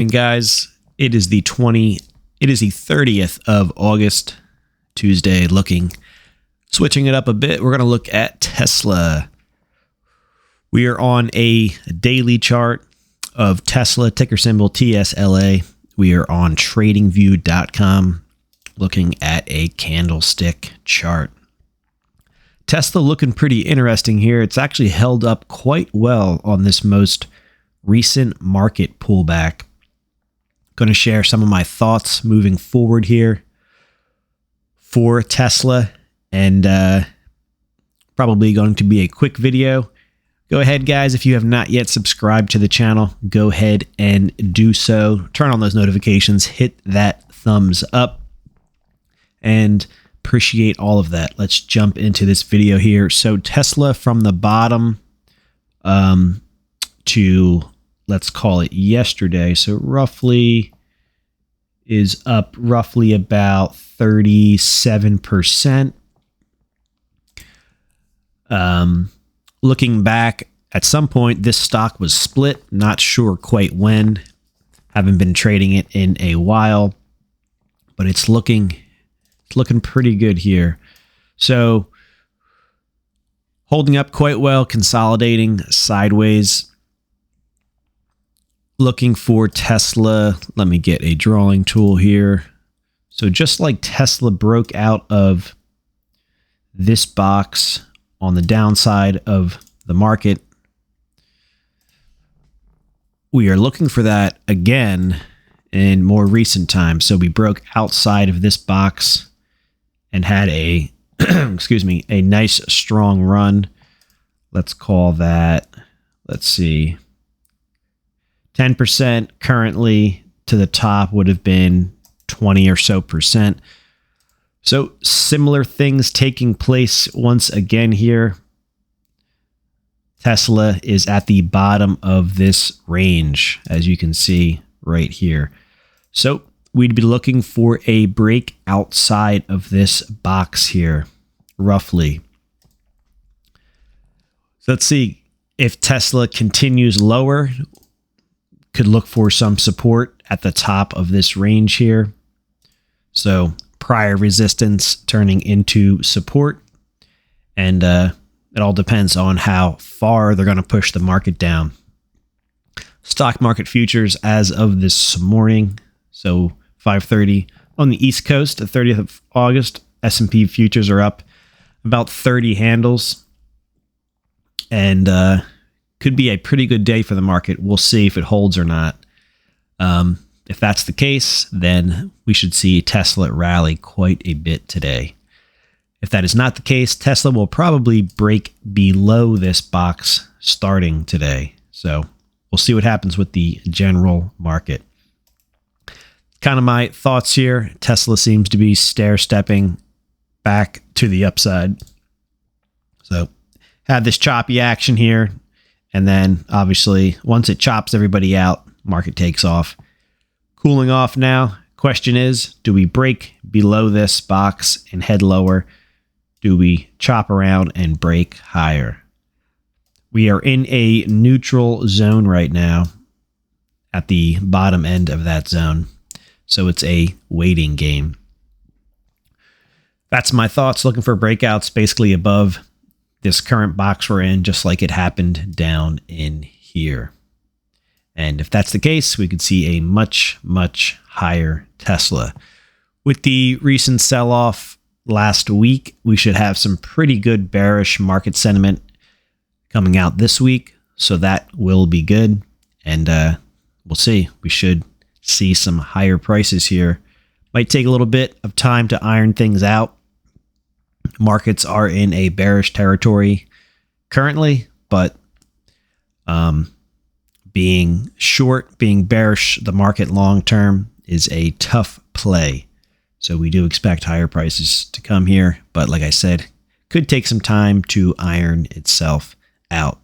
And guys, it is the 30th of August, Tuesday. Switching it up a bit, we're going to look at Tesla. We are on a daily chart of Tesla, ticker symbol TSLA. We are on tradingview.com looking at a candlestick chart. Tesla looking pretty interesting here. It's actually held up quite well on this most recent market pullback. Going to share some of my thoughts moving forward here for Tesla, and probably going to be a quick video. Go ahead, guys, if you have not yet subscribed to the channel, go ahead and do so. Turn on those notifications, hit that thumbs up, and appreciate all of that. Let's jump into this video here. So Tesla from the bottom to, let's call it yesterday, so roughly is up roughly about 37%. Looking back, at some point this stock was split, not sure quite when. Haven't been trading it in a while, but it's looking pretty good here. So holding up quite well, consolidating sideways. Looking for Tesla. Let me get a drawing tool here. So just like Tesla broke out of this box on the downside of the market, we are looking for that again in more recent times. So we broke outside of this box and had a a nice strong run. Let's call that, let's see, 10% currently to the top would have been 20 or so percent. So similar things taking place once again here. Tesla is at the bottom of this range, as you can see right here. So we'd be looking for a break outside of this box here, roughly. So let's see if Tesla continues lower. Could look for some support at the top of this range here. So prior resistance turning into support. And it all depends on how far they're going to push the market down. Stock market futures as of this morning, so 5:30 on the East Coast, the 30th of August, S&P futures are up about 30 handles. And could be a pretty good day for the market. We'll see if it holds or not. If that's the case, then we should see Tesla rally quite a bit today. If that is not the case, Tesla will probably break below this box starting today. So we'll see what happens with the general market. Kind of my thoughts here. Tesla seems to be stair-stepping back to the upside. So had this choppy action here. And then obviously once it chops everybody out, market takes off. Cooling off now. Question is, do we break below this box and head lower? Do we chop around and break higher? We are in a neutral zone right now at the bottom end of that zone. So it's a waiting game. That's my thoughts. Looking for breakouts basically above this current box we're in, just like it happened down in here. And if that's the case, we could see a much, much higher Tesla. With the recent sell-off last week, we should have some pretty good bearish market sentiment coming out this week. So that will be good. And we'll see. We should see some higher prices here. Might take a little bit of time to iron things out. Markets are in a bearish territory currently, but being short, being bearish, the market long term is a tough play. So we do expect higher prices to come here, but like I said, could take some time to iron itself out.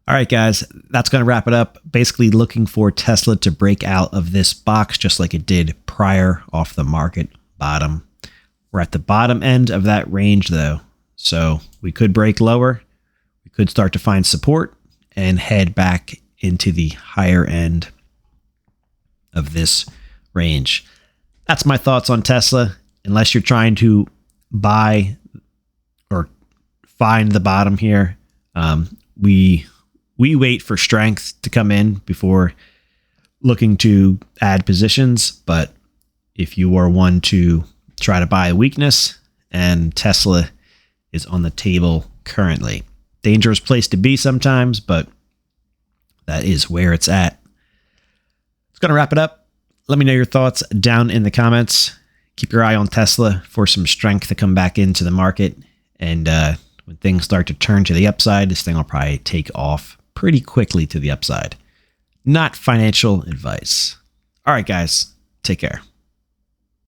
All right, guys, that's going to wrap it up. Basically looking for Tesla to break out of this box just like it did prior off the market bottom. We're at the bottom end of that range though, so we could break lower. We could start to find support and head back into the higher end of this range. That's my thoughts on Tesla. Unless you're trying to buy or find the bottom here, we wait for strength to come in before looking to add positions. But if you are one to try to buy a weakness, and Tesla is on the table currently. Dangerous place to be sometimes, but that is where it's at. It's going to wrap it up. Let me know your thoughts down in the comments. Keep your eye on Tesla for some strength to come back into the market. And when things start to turn to the upside, this thing will probably take off pretty quickly to the upside. Not financial advice. All right, guys, take care.